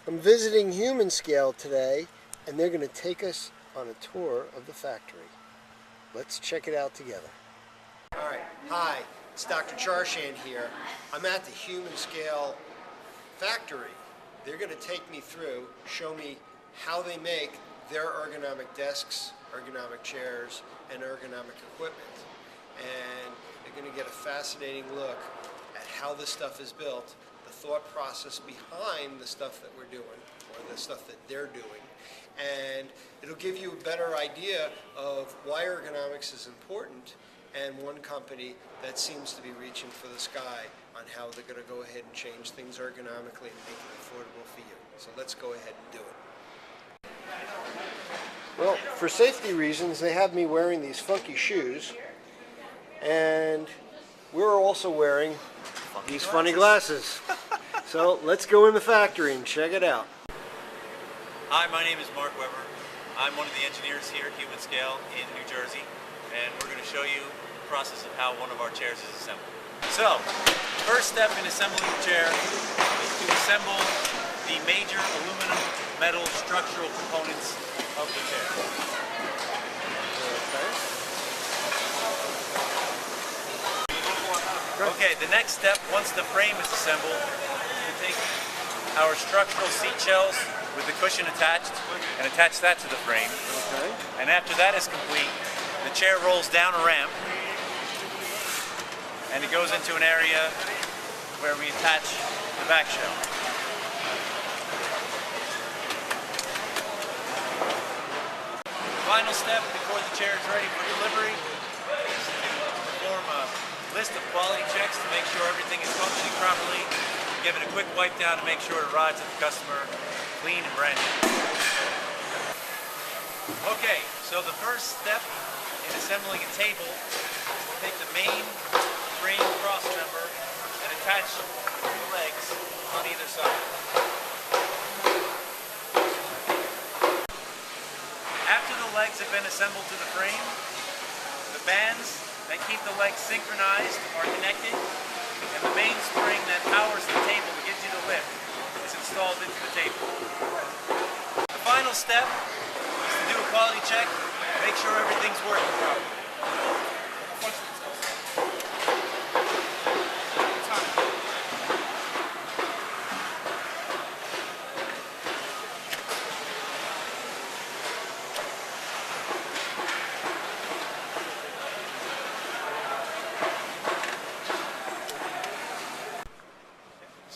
I'm visiting Humanscale today, and they're going to take us on a tour of the factory. Let's check it out together. All right, hi, it's Dr. Charschan here. I'm at the Humanscale factory. They're going to take me through, show me how they make their ergonomic desks, ergonomic chairs, and ergonomic equipment. And they're going to get a fascinating look at how this stuff is built, the thought process behind the stuff that we're doing, or the stuff that they're doing. And it'll give you a better idea of why ergonomics is important, and one company that seems to be reaching for the sky on how they're going to go ahead and change things ergonomically and make it affordable for you. So let's go ahead and do it. Well, for safety reasons, they have me wearing these funky shoes, and we're also wearing these funny glasses. So let's go in the factory and check it out. Hi, my name is Mark Weber. I'm one of the engineers here at Humanscale in New Jersey, and we're going to show you the process of how one of our chairs is assembled. So, first step in assembling the chair is to assemble the major aluminum metal structural components of the chair. Okay, the next step, once the frame is assembled, we take our structural seat shells with the cushion attached and attach that to the frame. Okay. And after that is complete, the chair rolls down a ramp and it goes into an area where we attach the back shell. The final step before the chair is ready for delivery is to perform a list of quality checks to make sure everything is functioning properly, give it a quick wipe down to make sure it arrives at the customer clean and brand new. Okay, so the first step in assembling a table, take the main frame cross member and attach two legs on either side. After the legs have been assembled to the frame, the bands that keep the legs synchronized are connected, and the main spring that powers the table and gives you the lift is installed into the table. The final step is to do a quality check, make sure everything's working properly.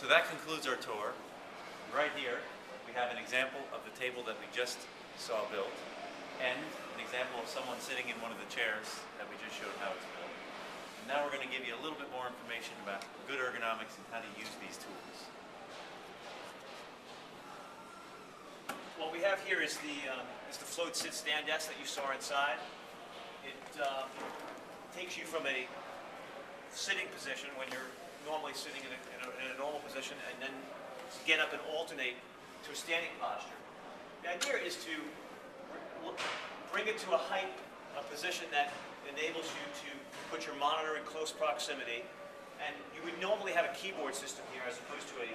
So that concludes our tour. Right here, we have an example of the table that we just saw built, and an example of someone sitting in one of the chairs that we just showed how it's built. And now we're going to give you a little bit more information about good ergonomics and how to use these tools. What we have here is the float sit stand desk that you saw inside. It takes you from a sitting position when you're normally sitting in a normal position, and then get up and alternate to a standing posture. The idea is to bring it to a position that enables you to put your monitor in close proximity. And you would normally have a keyboard system here as opposed to a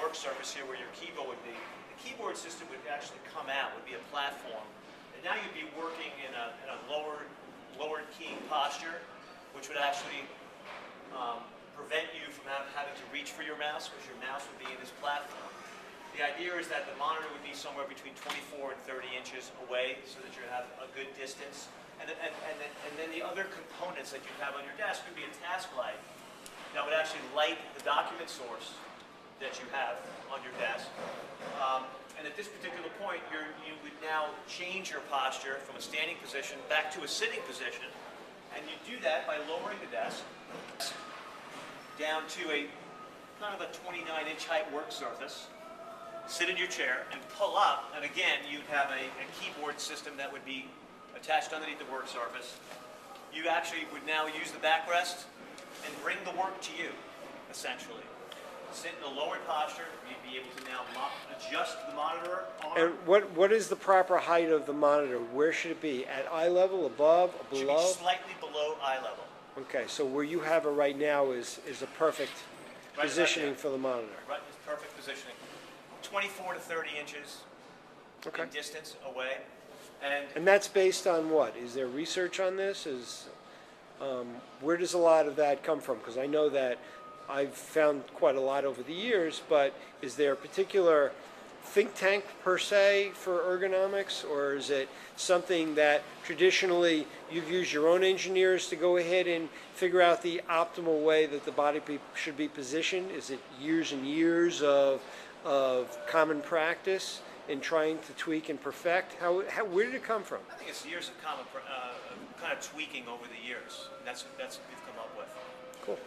work surface here where your keyboard would be. The keyboard system would actually come out, would be a platform. And now you'd be working in a lower keying posture, which would actually prevent you from having to reach for your mouse, because your mouse would be in this platform. The idea is that the monitor would be somewhere between 24 and 30 inches away, so that you have a good distance. And then the other components that you have on your desk would be a task light that would actually light the document source that you have on your desk. And at this particular point, you would now change your posture from a standing position back to a sitting position. And you do that by lowering the desk down to a kind of a 29-inch height work surface. Sit in your chair and pull up, and again, you'd have a keyboard system that would be attached underneath the work surface. You actually would now use the backrest and bring the work to you, essentially. Sit in a lowered posture, you'd be able to now adjust the monitor arm. And what is the proper height of the monitor? Where should it be? At eye level, above, below? It should be slightly below eye level. Okay, so where you have it right now is a perfect positioning for the monitor. Right, it's perfect positioning. 24 to 30 inches Okay. in distance away. And that's based on what? Is there research on this? Where does a lot of that come from? Because I know that I've found quite a lot over the years, but is there a particular think tank per se for ergonomics, or is it something that traditionally you've used your own engineers to go ahead and figure out the optimal way that the body should be positioned? Is it years and years of common practice in trying to tweak and perfect? Where did it come from? I think it's years of kind of tweaking over the years. And that's what we've come up with. Cool.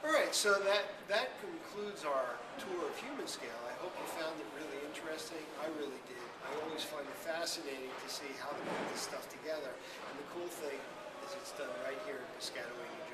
All right, so that concludes our tour of Humanscale. I hope you found it really interesting. I really did. I always find it fascinating to see how they put this stuff together. And the cool thing is it's done right here in Piscataway, New